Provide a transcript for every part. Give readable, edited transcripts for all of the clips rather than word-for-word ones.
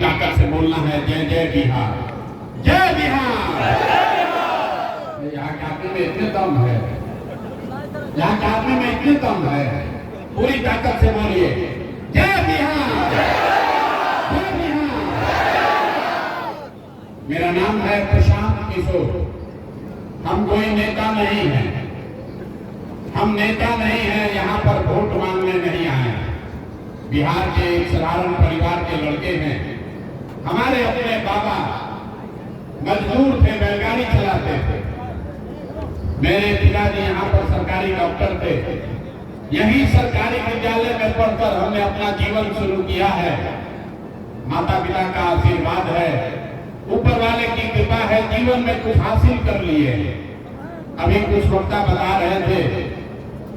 ताकत से बोलना है जय जय बिहार, जय बिहार। यहाँ के आदमी में इतने दम है, यहाँ के आदमी में इतने दम है, पूरी ताकत से बोलिए जय बिहार, जय बिहार। मेरा नाम है प्रशांत किशोर। हम कोई नेता नहीं है, हम नेता नहीं है, यहाँ पर वोट मांगने नहीं आए। बिहार के एक साधारण परिवार के लड़के हैं। हमारे अपने बाबा मजदूर थे, बैलगाड़ी चलाते थे। मेरे पिताजी यहाँ पर सरकारी डॉक्टर थे। यही सरकारी विद्यालय में पढ़कर हमने अपना जीवन शुरू किया है। माता पिता का आशीर्वाद है, ऊपर वाले की कृपा है, जीवन में कुछ हासिल कर लिए। अभी कुछ वक्ता बता रहे थे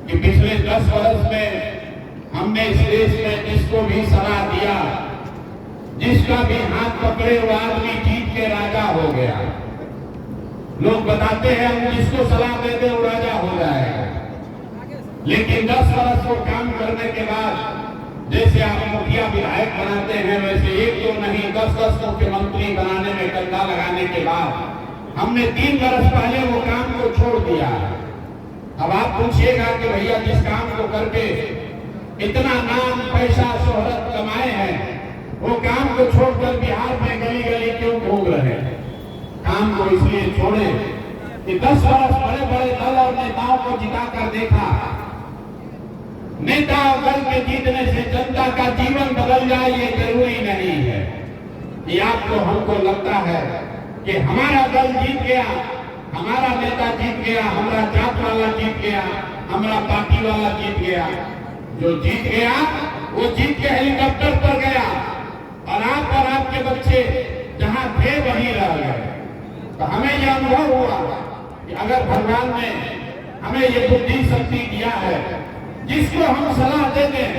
कि पिछले 10 वर्ष में हमने इस देश में जिसको भी सलाह दिया, जिसका भी हाथ पकड़े वो आदमी जीत के राजा हो गया। लोग बताते हैं हम जिसको सलाह देते वो राजा हो जाएगा, लेकिन 10 वर्ष को काम करने के बाद जैसे आप मुखिया विधायक बनाते हैं, वैसे एक तो नहीं 10-10 मुख्यमंत्री बनाने में कंधा लगाने के बाद हमने 3 वर्ष पहले वो काम को छोड़ दिया। अब आप पूछिएगा कि भैया जिस काम को करके इतना नाम पैसा शोहरत कमाए हैं, वो काम को छोड़कर बिहार में गली गली क्यों घूम रहे हैं? काम को इसलिए छोड़े कि 10 वर्ष बड़े बड़े दल और नेताओं को जिताकर देखा। नेता और दल के जीतने से जनता का जीवन बदल जाए ये जरूरी नहीं है। कि आपको हमको लगता है कि हमारा दल जीत गया, हमारा नेता जीत गया, हमारा जात वाला जीत गया, हमारा पार्टी वाला जीत गया। जो जीत गया वो जीत के हेलीकॉप्टर पर गया और आप और आपके बच्चे जहां थे वहीं रह गए। तो हमें यह अनुभव हुआ कि अगर भगवान ने हमें ये बुद्धि शक्ति दिया है, जिसको हम सलाह दे दें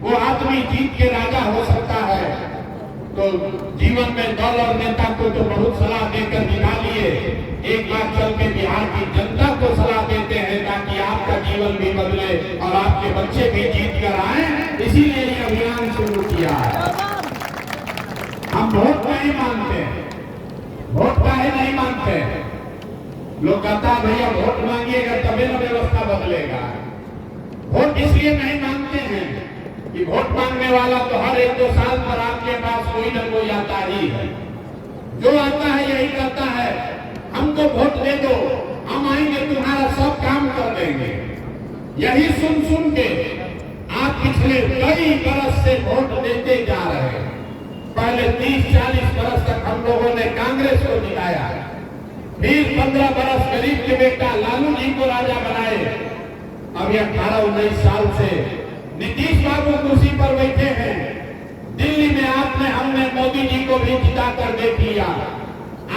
वो आदमी जीत के राजा हो सकता है। तो जीवन में दल और नेता को तो बहुत सलाह देकर जिता लिए, एक बार चल के बिहार की जनता को सलाह देते हैं ताकि आपका जीवन भी बदले और आपके बच्चे भी जीत कर आए। इसीलिए ये अभियान शुरू किया है। हम वोट नहीं मांगते, वोट काहे नहीं मांगते? लोग कहता भैया वोट मांगिएगा तभी ना व्यवस्था बदलेगा। वोट इसलिए नहीं मांगते हैं कि वोट मांगने वाला तो हर 1-2 साल पर आपके पास कोई न कोई आता ही है। जो आता है यही कहता है हमको वोट दे दो, हम आएंगे तुम्हारा सब काम कर देंगे। यही सुन सुन के आप पिछले कई बरस से वोट देते जा रहे हैं। पहले 30-40 बरस तक हम लोगों ने कांग्रेस को जिताया, फिर 15 बरस गरीब के बेटा लालू जी को राजा बनाए। अभी 18-19 साल से नीतीश बाबू कुर्सी पर बैठे हैं। दिल्ली में आपने हमने मोदी जी को भी जिताकर देख लिया।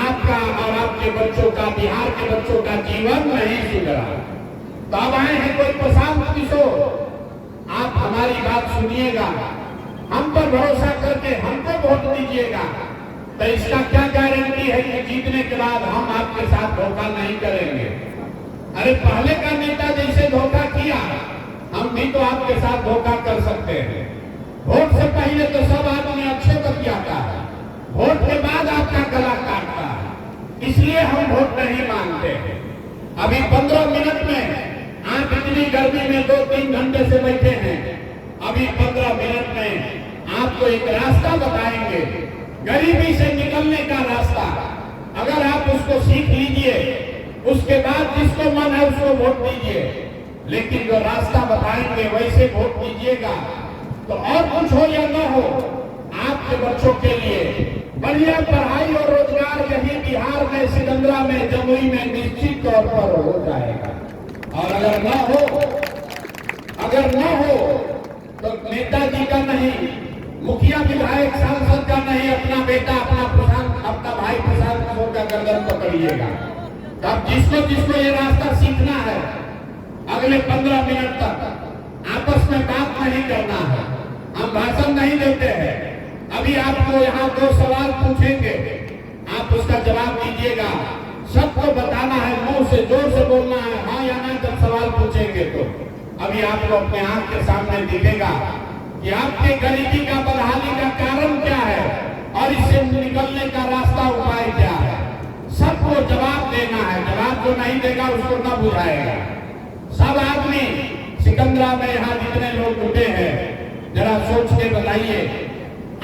आपका और आपके बच्चों का, बिहार के बच्चों का जीवन नहीं सुधरा। तो अब आए हैं कोई प्रशांत किशोर, आप हमारी बात सुनिएगा, हम पर भरोसा करके हमको वोट दीजिएगा। तो इसका क्या गारंटी है कि जीतने के बाद हम आपके साथ धोखा नहीं करेंगे? अरे पहले का नेता जैसे धोखा किया, हम भी तो आपके साथ धोखा कर सकते हैं। वोट से पहले तो सब आदमी अच्छे बतियाता है, वोट के बाद आपका गला काटता है। इसलिए हम वोट नहीं मांगते हैं। अभी 15 मिनट में आप इतनी गर्मी में 2-3 घंटे से बैठे हैं। अभी 15 मिनट में आपको एक रास्ता बताएंगे, गरीबी से निकलने का रास्ता। अगर आप उसको सीख लीजिए, उसके बाद जिसको मन है उसको वोट दीजिए, लेकिन जो रास्ता बताएंगे वैसे वोट दीजिएगा। तो और कुछ हो या न हो, आपके बच्चों के लिए बढ़िया पढ़ाई और रोजगार यही बिहार में, सिकंदरा में, जमुई में निश्चित तौर पर हो जाएगा। और अगर न हो तो नेताजी का नहीं, मुखिया विधायक सांसद का नहीं, अपना बेटा, अपना भाई प्रशांत किशोर का गर्दन पकड़िएगा। अब जिसको ये रास्ता सीखना है, अगले 15 मिनट तक आपस में बात नहीं करना है, हम भाषण नहीं देते हैं। अभी आपको यहाँ 2 सवाल पूछेंगे, आप उसका जवाब दीजिएगा। सबको बताना है, मुंह से जोर से बोलना है, हाँ या ना जब सवाल पूछेंगे तो। अभी आपको अपने आंख के सामने दिखेगा कि आपके गरीबी का, बदहाली का कारण क्या है नहीं देगा उसको न बुझाएगा। सब आदमी सिकंदरा में यहाँ जितने लोग जुटे हैं, जरा सोच के बताइए,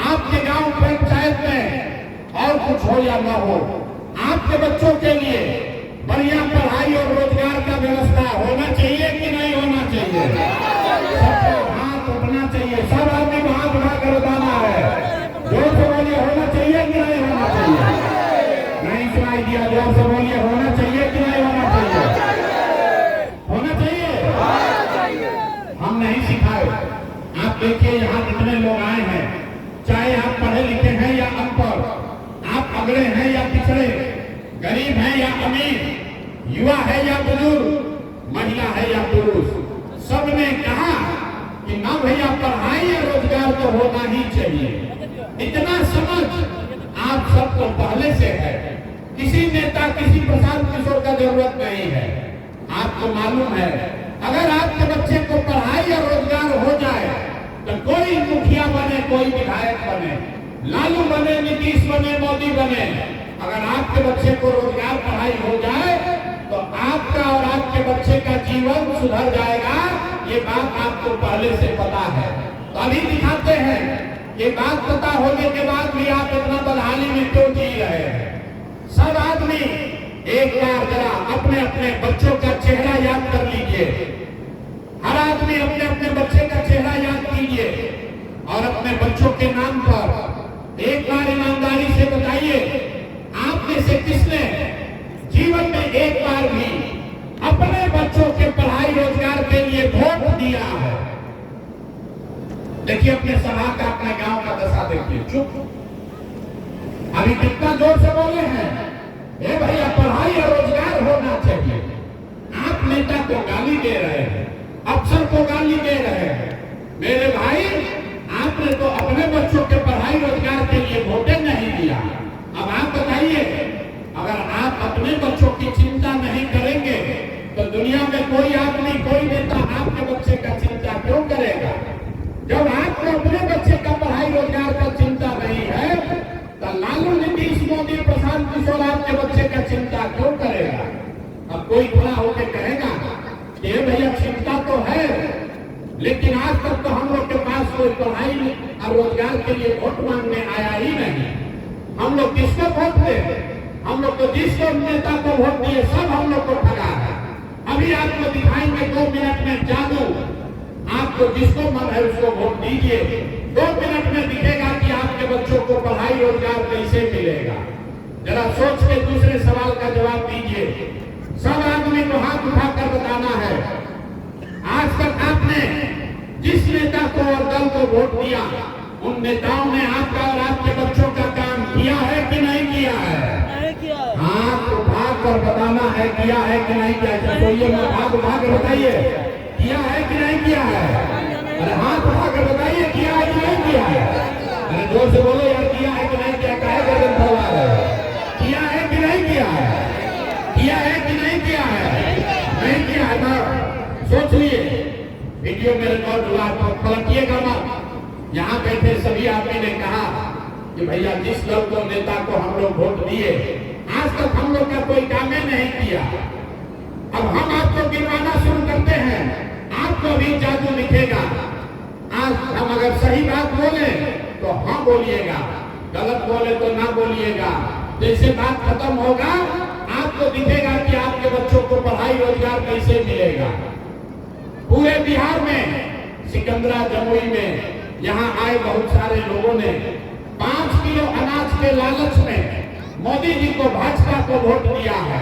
आपके गांव पंचायत में और कुछ हो या न हो, आपके बच्चों के लिए बढ़िया पढ़ाई और रोजगार का व्यवस्था होना चाहिए कि नहीं होना चाहिए? सबको हाथ उठना चाहिए, सब आदमी को हाथ उठा कर बताना है। जोर से बोलिए, होना चाहिए कि नहीं होना चाहिए? नहीं सुनाई दिया, जोर से बोलिए, होना चाहिए कि नहीं होना चाहिए? होना चाहिए। हम नहीं सिखाए। आप देखिए यहाँ जितने लोग आए हैं, चाहे आप पढ़े लिखे हैं या अनपढ़, आप अगड़े हैं या पिछड़े, गरीब है या अमीर, युवा है या बुजुर्ग, महिला है या पुरुष, सबने कहा कि ना भैया पढ़ाई या रोजगार तो होना ही चाहिए। इतना समझ आप सबको पहले से है, किसी नेता किसी प्रशांत किशोर का जरूरत नहीं है। आपको मालूम है, अगर आपके बच्चे को पढ़ाई और रोजगार हो जाए तो कोई मुखिया बने, कोई विधायक बने, लालू बने, नीतीश बने, मोदी बने, अगर आपके बच्चे को रोजगार पढ़ाई हो जाए तो आपका और आपके बच्चे का जीवन सुधर जाएगा। ये बात आपको पहले से पता है। तो अभी दिखाते हैं, ये बात पता होने के बाद भी आप इतना बदहाली में क्यों जी रहे हैं? सब आदमी एक बार जरा अपने अपने बच्चों का चेहरा याद कर लीजिए। हर आदमी अपने अपने बच्चे का चेहरा याद कीजिए और अपने बच्चों के नाम पर एक बार ईमानदारी से बताइए, आप में से किसने जीवन में एक बार भी अपने बच्चों के पढ़ाई रोजगार के लिए वोट दिया है? देखिए अपने सभा का, अपने गांव का दशा देखिए। चुप, अभी कितना जोर से बोले हैं, ए भैया पढ़ाई और रोजगार होना चाहिए। आप नेता को गाली दे रहे हैं, अफसर को गाली दे रहे हैं। मेरे भाई, आपने तो अपने बच्चों के पढ़ाई रोजगार के लिए वोटे नहीं दिया। अब आप बताइए, अगर आप अपने बच्चों की चिंता नहीं करेंगे तो दुनिया में कोई आदमी, कोई नेता आपके बच्चे का चिंता क्यों करेगा? जब आपको अपने बच्चे का पढ़ाई रोजगार का चिंता नहीं है तो लालू, नीतीश, मोदी, प्रशांत किशोर आपके बच्चे का चिंता क्यों करेगा? अब कोई खड़ा होकर कहेगा कि भैया चिंता तो है, लेकिन आज तक तो हम लोग के पास कोई पढ़ाई और रोजगार के लिए वोट मांगने आया ही नहीं। हम लोग किसको वोट दे? हम लोग तो जिसको नेता को वोट दिए सब हम लोग को ठगा है। अभी आपको दिखाएंगे 2 मिनट में जादू। आपको जिसको मन है उसको वोट दीजिए, 2 मिनट में दिखेगा कि आपके बच्चों को पढ़ाई रोजगार कैसे मिलेगा। जरा सोच के दूसरे सवाल का जवाब दीजिए। सब आदमी को हाथ उठाकर बताना है, आज तक आपने जिस नेता को और दल को वोट दिया, उन नेताओं ने आपका और आपके बच्चों का काम किया है कि नहीं किया है? हाथ उठाकर बताना है, किया है कि नहीं किया है? तो ये हाथ उठाकर बताइए, किया है कि नहीं किया है? अरे हाथ उठाकर बताइए, किया है कि नहीं किया है? अरे जोर से बोलो यार, किया है कि नहीं किया? काहे गर्दन फैला रहे हो? किया है कि नहीं किया है? किया है कि नहीं किया है? नहीं किया है तो सोच लिए, वीडियो में रिकॉर्ड हुआ तो पलटिएगा मत। यहाँ बैठे सभी आदमी ने कहा कि भैया जिस दल को, नेता को हम लोग वोट दिए, आज तक हम लोग का कोई काम ही नहीं किया। अब हम आपको गिनवाना शुरू करते हैं, आपको भी जादू दिखेगा। आज हम अगर सही बात बोले तो हाँ बोलिएगा, गलत बोले तो ना बोलिएगा। जैसे बात खत्म होगा आपको दिखेगा कि आपके बच्चों को पढ़ाई रोजगार कैसे मिलेगा। पूरे बिहार में, सिकंदरा, जमुई में यहाँ आए बहुत सारे लोगों ने 5 किलो अनाज के लालच में मोदी जी को, भाजपा को वोट दिया है।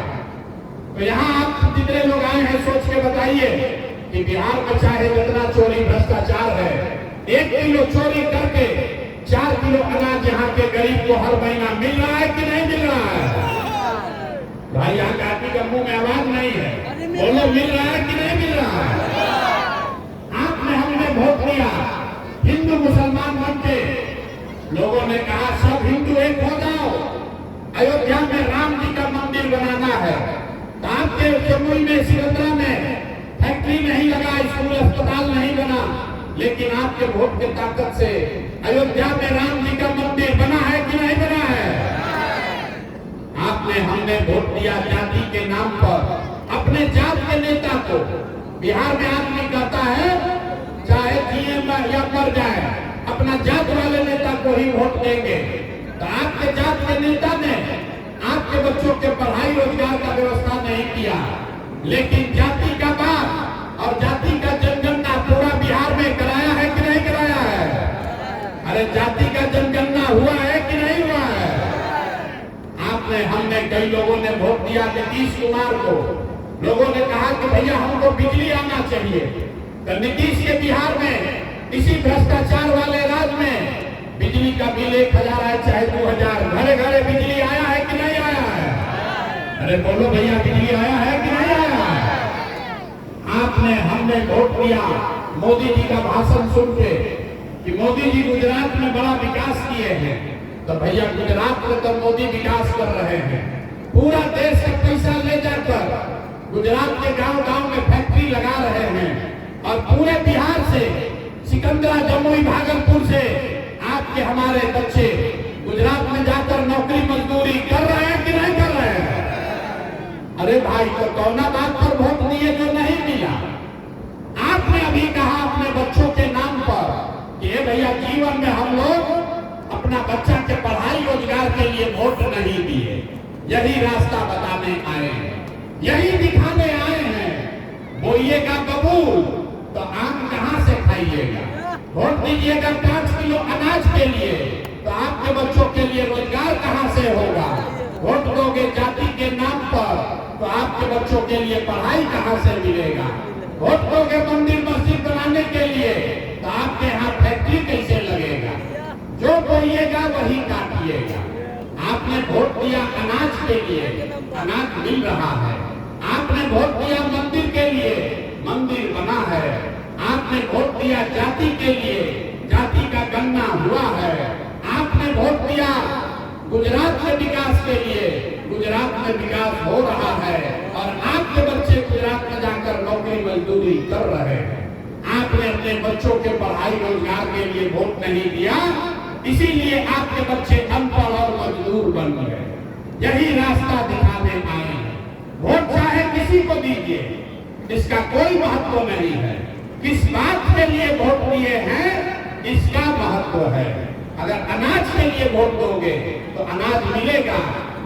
तो यहाँ आप जितने लोग आए हैं सोच के बताइए कि बिहार में चाहे जितना चोरी भ्रष्टाचार है, 1 किलो चोरी करके 4 किलो अनाज यहाँ के गरीब को हर महीना मिल रहा है कि नहीं मिल रहा है? भाई यहाँ के आदमी का मुंह में आवाज नहीं है, बोलो मिल रहा है कि नहीं मिल रहा है? आपने, हमने वोट दिया, हिंदू मुसलमान बन के लोगों ने कहा सब हिंदू एक हो जाओ, अयोध्या में राम जी का मंदिर बनाना है। तो आपके जमुई में, सिकंदरा में फैक्ट्री नहीं लगा, स्कूल अस्पताल नहीं बना, लेकिन आपके वोट की ताकत से अयोध्या में राम जी का मंदिर बना है कि नहीं बना है? आपने, हमने वोट दिया जाति के नाम पर, बिहार में आदमी कहता है चाहे जिए या मर जाए अपना जात वाले नेता को ही वोट देंगे। तो आपके जात के नेता ने आपके बच्चों के पढ़ाई रोजगार का व्यवस्था नहीं किया, लेकिन जाति का बात और जाति का जनगणना पूरा बिहार में कराया है कि नहीं कराया है? अरे जाति का जनगणना हुआ है कि नहीं हुआ है? हमने कई लोगों ने वोट दिया नीतीश कुमार को। लोगों ने कहा कि भैया हमको बिजली आना चाहिए, तो नीतीश के बिहार में इसी भ्रष्टाचार वाले राज्य में बिजली का बिल 1000 है चाहे 2000, घरे घरे बिजली आया है कि नहीं आया है? अरे बोलो भैया, बिजली आया है कि नहीं आया है? हमने वोट दिया मोदी जी का भाषण सुन के कि मोदी जी गुजरात में बड़ा विकास किए हैं। तो भैया गुजरात में तो मोदी विकास कर रहे हैं, पूरा देश का पैसा ले जाकर गुजरात के गांव-गांव में फैक्ट्री लगा रहे हैं और पूरे बिहार से सिकंदरा, जमुई, भागलपुर से आपके हमारे बच्चे गुजरात में जाकर नौकरी मजदूरी कर रहे हैं कि नहीं कर रहे हैं? अरे भाई, तो कौना बात पर वोट दिए जो नहीं दिया? आपने अभी कहा अपने बच्चों के नाम पर कि भैया जीवन में हम लोग अपना बच्चा के पढ़ाई रोजगार के लिए वोट नहीं दिए। यही रास्ता बताने आए हैं, यही दिखाने आए हैं। बोइएगा बबूल तो आम कहां से खाइएगा? वोट दीजिएगा 5 किलो अनाज के लिए तो आपके बच्चों के लिए रोजगार कहां से होगा? वोट दोगे जाति के नाम पर तो आपके बच्चों के लिए पढ़ाई कहां से मिलेगा? वोट दोगे मंदिर मस्जिद बनाने के लिए तो आपके यहाँ फैक्ट्री कैसे लगेगा? जो बोइएगा वही काटिएगा। आपने वोट दिया अनाज के लिए, अनाज मिल रहा है। आपने वोट दिया मंदिर के लिए, मंदिर बना है। आपने वोट दिया जाति के लिए, जाति का गणना हुआ है। आपने वोट दिया गुजरात के विकास के लिए, गुजरात में विकास हो रहा है और आपके बच्चे गुजरात में जाकर नौकरी मजदूरी कर रहे हैं। आपने अपने बच्चों के पढ़ाई रोजगार के लिए वोट नहीं दिया, इसीलिए आपके बच्चे अनपढ़ और मजदूर बन गए। यही रास्ता दिखाने आए हैं। वोट चाहे किसी को दीजिए, इसका कोई महत्व नहीं है। किस बात के लिए वोट दिए हैं इसका महत्व है। अगर अनाज के लिए वोट दोगे तो अनाज मिलेगा,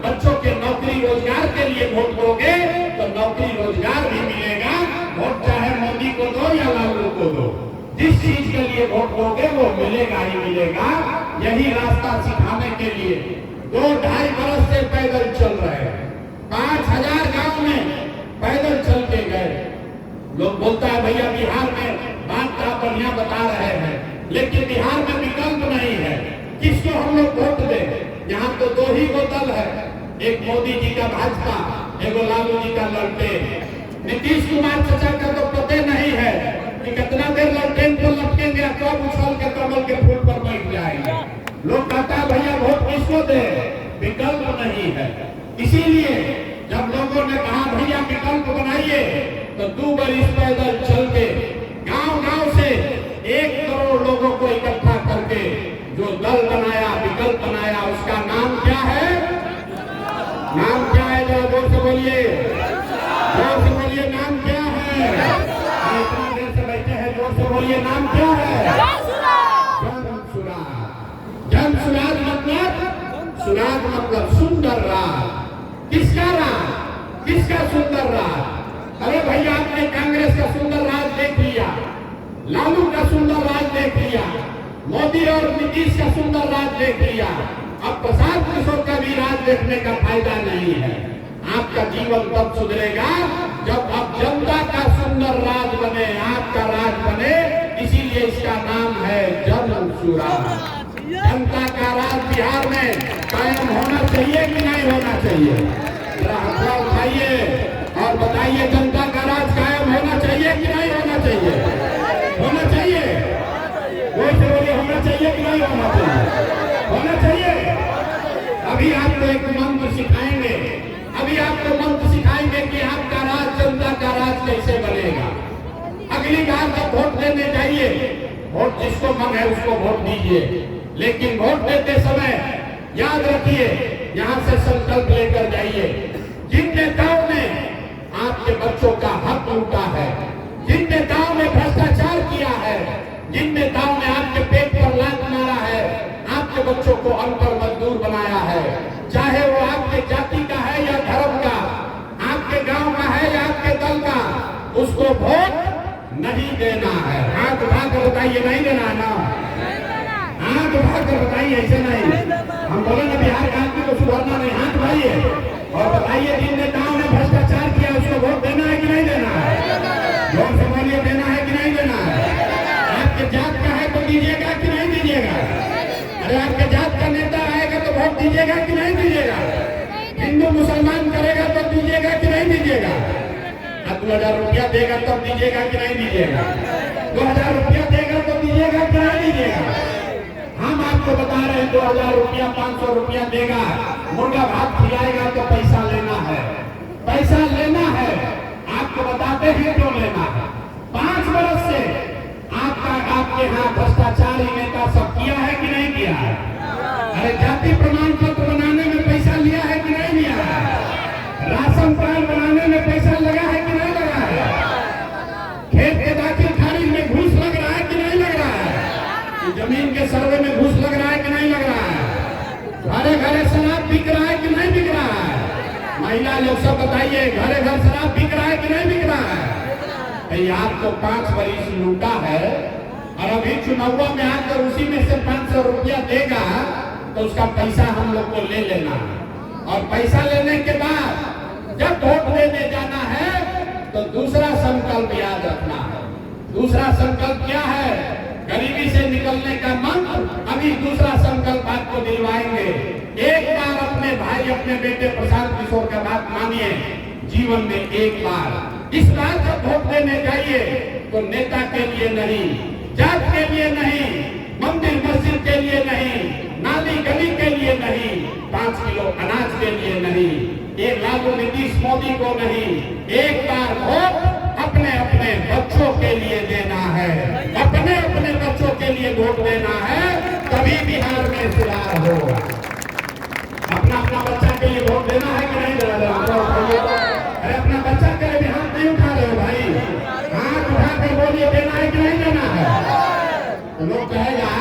बच्चों के नौकरी रोजगार के लिए वोट दोगे तो नौकरी रोजगार भी मिलेगा। वोट चाहे मोदी को दो या लालू को दो, जिस चीज के लिए वोट दोगे वो मिलेगा ही मिलेगा। यही रास्ता सिखाने के लिए 2-2.5 बरस से पैदल चल रहे हैं। 5000 गांव में पैदल चल के गए। लोग बोलता है भैया बिहार में बात आप बढ़िया बता रहे हैं, लेकिन बिहार में विकल्प नहीं है। किसको हम लोग वोट दें? यहाँ तो 2 ही दल है, एक मोदी जी का भाजपा, एक लालू जी का लड़ते। नीतीश कुमार चाचा का तो पता नहीं है कि कितना देर लड़टेन को लटकेंगे, कब उछल के कमल के फूल पर बैठ जाएंगे। लोग कहता है भैया वोट किसको दे? विकल्प नहीं है। इसीलिए जब लोगों ने कहा भैया विकल्प बनाइए तो 2 बरिस पैदल चल के गांव-गांव से 1 करोड़ लोगों को इकट्ठा करके जो दल बनाया, विकल्प बनाया, उसका नाम क्या है? नाम क्या है? जरा जोर से बोलिए, जोर से बोलिए, नाम क्या है? इतना देर से बैठे हैं, जोर से बोलिए, नाम क्या है? जन सुराज मतलब, सुराज मतलब सुंदर राज। किसका राज? किसका सुंदर राज? अरे भैया आपने कांग्रेस का सुंदर राज देख लिया, लालू का सुंदर राज देख लिया, मोदी और नीतीश का सुंदर राज देख लिया। अब प्रसाद किशोर का भी राज देखने का फायदा नहीं है। आपका जीवन तब सुधरेगा जब अब जनता का सुंदर राज बने, आपका राज बने। इसीलिए इसका नाम है जन सुराज। जनता का राज बिहार में कायम होना चाहिए कि नहीं होना चाहिए? जरा हाथ उठाइए और बताइए, जनता का राज कायम होना चाहिए कि नहीं होना चाहिए? होना चाहिए। कोई से बोलिए, होना चाहिए कि नहीं होना चाहिए? होना चाहिए। अभी आपको एक मंत्र सिखाएंगे, अभी आपको मंत्र सिखाएंगे कि आपका राज, जनता का राज कैसे बनेगा। अगली बार जब वोट देने जाइए, वोट जिसको मन है उसको वोट दीजिए, लेकिन वोट देते समय याद रखिए, यहाँ से संकल्प लेकर जाइए, जिन नेताओं ने आपके बच्चों का हक लूटा है, जिन जिन नेताओं ने आपके पेट पर लात मारा है, आपके बच्चों को अनपढ़ मजदूर बनाया है, चाहे वो आपके जाति का है या धर्म का, आपके गांव का है या आपके दल का, उसको वोट नहीं देना है। हाथ उठाकर बताइए, नहीं देना है ना? हाथ उठाकर बताइए, ऐसे नहीं। हम बोले ना बिहार का आदमी को सुधारना नहीं, हाथ उठाइए और बताइए जिन नेताओं ने भ्रष्टाचार किया उसको वोट देना है कि नहीं देना है? लोग से बोलिए, देना है कि नहीं देना है? आपके जात का है तो दीजिएगा कि नहीं दीजिएगा? अरे आपके जात का नेता आएगा तो वोट दीजिएगा कि नहीं दीजिएगा? हिंदू मुसलमान करेगा तो दीजिएगा कि नहीं दीजिएगा? 2000 रुपया देगा तब दीजिएगा कि नहीं दीजिएगा? 2000 रुपया देगा तो दीजिएगा कि नहीं दीजिएगा? हम आपको बता रहे हैं 2000 रुपया 500 रुपया देगा, मुर्गा भात खिलाएगा तो पैसा लेना है, पैसा लेना है। आपको बताते हैं क्यों लेना है। 5 वर्ष से आपके यहाँ भ्रष्टाचारी नेता सब किया है कि नहीं किया है? अरे जाति प्रमाण पत्र बनाने में पैसा लिया है कि नहीं लिया है? राशन कार्ड बनाने में पैसा लगा है कि नहीं लगा है? खेत के दाखिल खारिज में घूस लग रहा है कि नहीं लग रहा है? जमीन के सर्वे में घूस लग रहा है कि नहीं लग रहा है? घरे घरे शराब बिक रहा है कि नहीं बिक रहा है? महिला लोग सब बताइए, घरे घर शराब बिक रहा है कि नहीं बिक रहा है? आपको 5 वर्ष लूटा है और अभी चुनाव में आकर उसी में से 500 रुपया देगा तो उसका पैसा हम लोग को ले लेना है। और पैसा लेने के बाद जब वोट देने जाना है तो दूसरा संकल्प याद रखना है। दूसरा संकल्प क्या है? गरीबी से निकलने का मंत्र। अभी दूसरा संकल्प आपको दिलवाएंगे। एक बार अपने भाई, अपने बेटे प्रशांत किशोर का बात मानिए, जीवन में एक बार। इस बार जब वोट देने जाइए तो नेता के लिए नहीं, जात के लिए नहीं, मंदिर मस्जिद के लिए नहीं, नाली गली के लिए नहीं, 5 किलो अनाज के लिए नहीं, एक लालू नीतीश मोदी को नहीं, एक बार वोट अपने अपने बच्चों के लिए देना है। अपने अपने बच्चों के लिए वोट देना है, तभी बिहार में सुधार होगा। अपना अपना बच्चा के लिए वोट देना है कि नहीं देना? अरे अपना बच्चा के लिए भी हाथ नहीं उठा रहे हो भाई, हाथ उठा कर बोलिए, देना है कि नहीं देना है? तो लोग कहेगा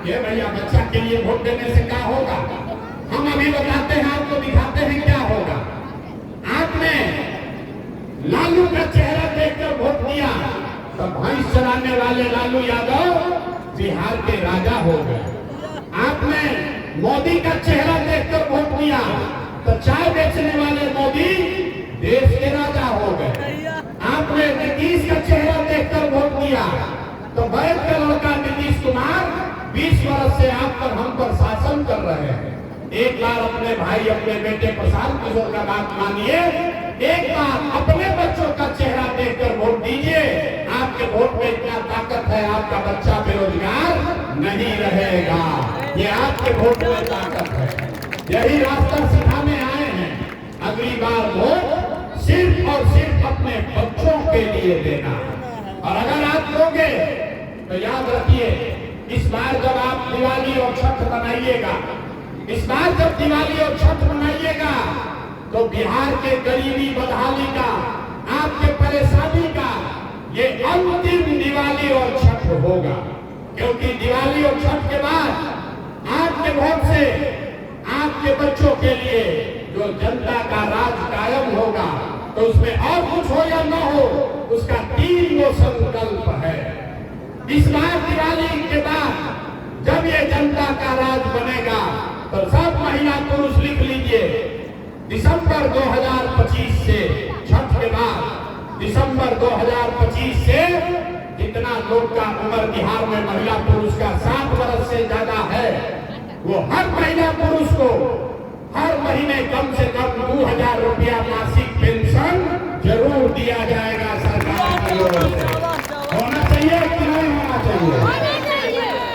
ये भैया बच्चा के लिए वोट देने से क्या होगा। हम अभी बताते हैं, आपको दिखाते हैं क्या होगा। आपने लालू का चेहरा देखकर वोट दिया तो भैंस चराने वाले लालू यादव बिहार के राजा हो गए। आपने मोदी का चेहरा देखकर वोट दिया तो चाय बेचने वाले मोदी देश के राजा हो गए। आपने नीतीश का चेहरा देखकर वोट दिया तो वैद का लड़का नीतीश कुमार 20 वर्ष से आप पर हम पर शासन कर रहे हैं। एक बार अपने भाई, अपने बेटे प्रशांत किशोर का बात मानिए, एक बार अपने बच्चों का चेहरा देखकर वोट दीजिए। आपके वोट में इतना ताकत है, आपका बच्चा बेरोजगार नहीं रहेगा। ये आपके वोट में ताकत है, यही रास्ता सिखाने आए हैं। अगली बार वोट सिर्फ और सिर्फ अपने बच्चों के लिए देना। और अगर आप दोगे तो याद रखिए, इस बार जब आप दिवाली और छठ मनाइएगा, इस बार जब दिवाली और छठ मनाइएगा तो बिहार के गरीबी बदहाली का, आपके परेशानी का ये अंतिम दिवाली और छठ होगा। क्योंकि दिवाली और छठ के बाद आपके वोट से आपके बच्चों के लिए जो जनता का राज कायम होगा, तो उसमें और कुछ हो या न हो, उसका 3 गो संकल्प है। इस बार दिवाली के बाद जब ये जनता का राज बनेगा तो सब महिला पुरुष लिख लीजिए, दिसंबर 2025 से, छठ के बाद दिसंबर 2025 से जितना लोग का उम्र बिहार में महिला पुरुष का 7 वर्ष से ज्यादा है, वो हर महिला पुरुष को हर महीने कम से कम 2000 रुपया मासिक पेंशन जरूर दिया जाएगा सरकार की ओर से। होना चाहिए कि नहीं होना चाहिए?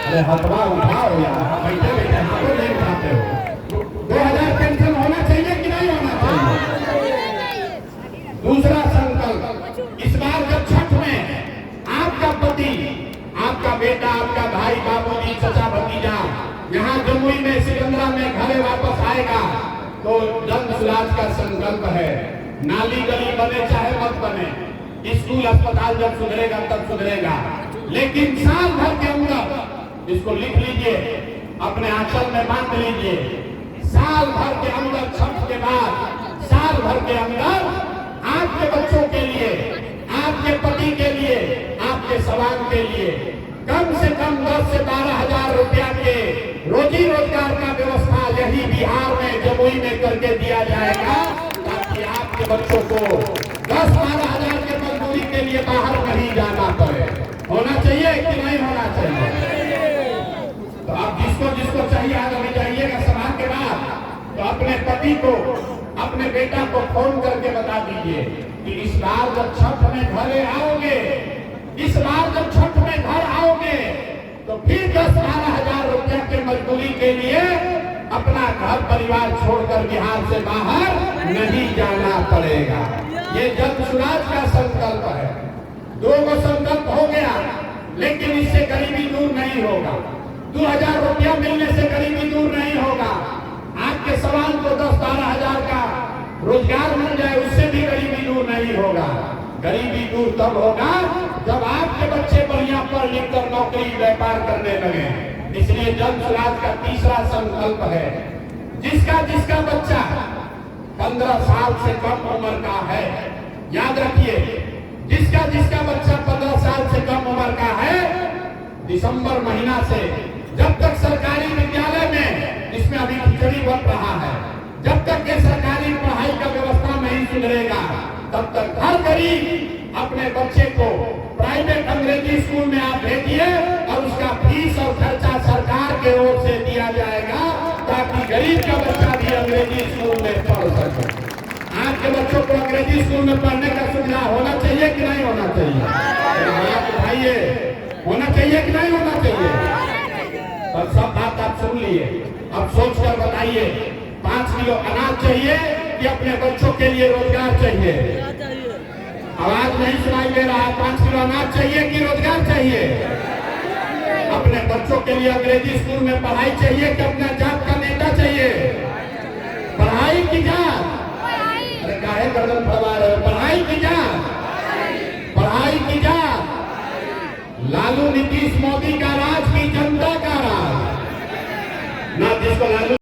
अरे हथवा उठाओ यार, बैठे बैठे हाथों नहीं उठाते हो। 2000 पेंशन होना चाहिए कि नहीं होना चाहिए? दूसरा संकल्प, इस बार जब छठ में आपका पति, आपका बेटा, आपका भाई, बाबूजी, चचा, भतीजा यहाँ जमुई में, सिकंदरा में घरे वापस आएगा तो जन सुराज का संकल्प है। नाली गली बने चाहे मत बने, स्कूल अस्पताल जब सुधरेगा तब सुधरेगा, लेकिन साल भर के अंदर, इसको लिख लीजिए, अपने आंचल में बांध लीजिए, साल भर के अंदर, छठ के बाद साल भर के अंदर आपके बच्चों के लिए, आपके पति के लिए, आपके सवाल के लिए कम से कम 10 से 12 हजार रुपया के रोजी रोजगार का व्यवस्था यही बिहार में, जमुई में करके दिया जाएगा, ताकि आपके बच्चों को 10-12 हजार के मजदूरी के लिए बाहर नहीं जाना पड़े। होना चाहिए कि नहीं होना चाहिए? तो आप जिसको जिसको चाहिए आज अभी जाइएगा सभा के बाद, तो अपने पति को, अपने बेटा को फोन करके बता दीजिए कि इस बार जब छठ में घरे आओगे, इस बार जब छठ में घर आओगे, तो फिर 10-12 हजार रुपया के मजदूरी के लिए अपना घर परिवार छोड़कर बिहार से बाहर नहीं जाना पड़ेगा। ये जन स्वराज का संकल्प है। 2 संकल्प हो गया, लेकिन इससे गरीबी दूर नहीं होगा। 2000 रुपया मिलने से गरीबी दूर नहीं होगा। आपके सवाल को 10-12 हजार का रोजगार मिल जाए, उससे भी गरीबी दूर नहीं होगा। गरीबी दूर तब होगा जब आपके बच्चे बढ़िया पढ़ लिख कर नौकरी व्यापार करने लगे। इसलिए जन स्वराज का तीसरा संकल्प है, जिसका जिसका बच्चा 15 साल से कम उम्र का है, याद रखिए, जिसका जिसका बच्चा 15 साल से कम उम्र का है, दिसंबर महीना से जब तक सरकारी विद्यालय में, इसमें अभी खिचड़ी बन रहा है, जब तक ये सरकारी पढ़ाई का व्यवस्था नहीं सुधरेगा, तब तक हर गरीब अपने बच्चे को प्राइवेट अंग्रेजी स्कूल में आप भेजिए और उसका फीस और खर्चा सरकार के ओर से दिया जाएगा, ताकि गरीब का बच्चा भी अंग्रेजी स्कूल में पढ़ सके। आज के बच्चों को अंग्रेजी स्कूल में पढ़ने का सुविधा होना चाहिए कि नहीं होना चाहिए? बताइए, होना चाहिए कि नहीं होना चाहिए? और सब बात आप सुन लिए, अब सोच कर बताइए, 5 किलो अनाज चाहिए कि अपने बच्चों के लिए रोजगार चाहिए? आवाज नहीं सुनाई दे रहा। 5 किलो अनाज चाहिए कि रोजगार चाहिए? अपने बच्चों के लिए अंग्रेजी स्कूल में पढ़ाई चाहिए कि अपना जात का नेता चाहिए? पढ़ाई की जात? अरे काहे गर्दन फड़वा रहे हो? पढ़ाई की जात, पढ़ाई की जात। लालू नीतीश मोदी का राज की जनता का राज, ना जिसको लालू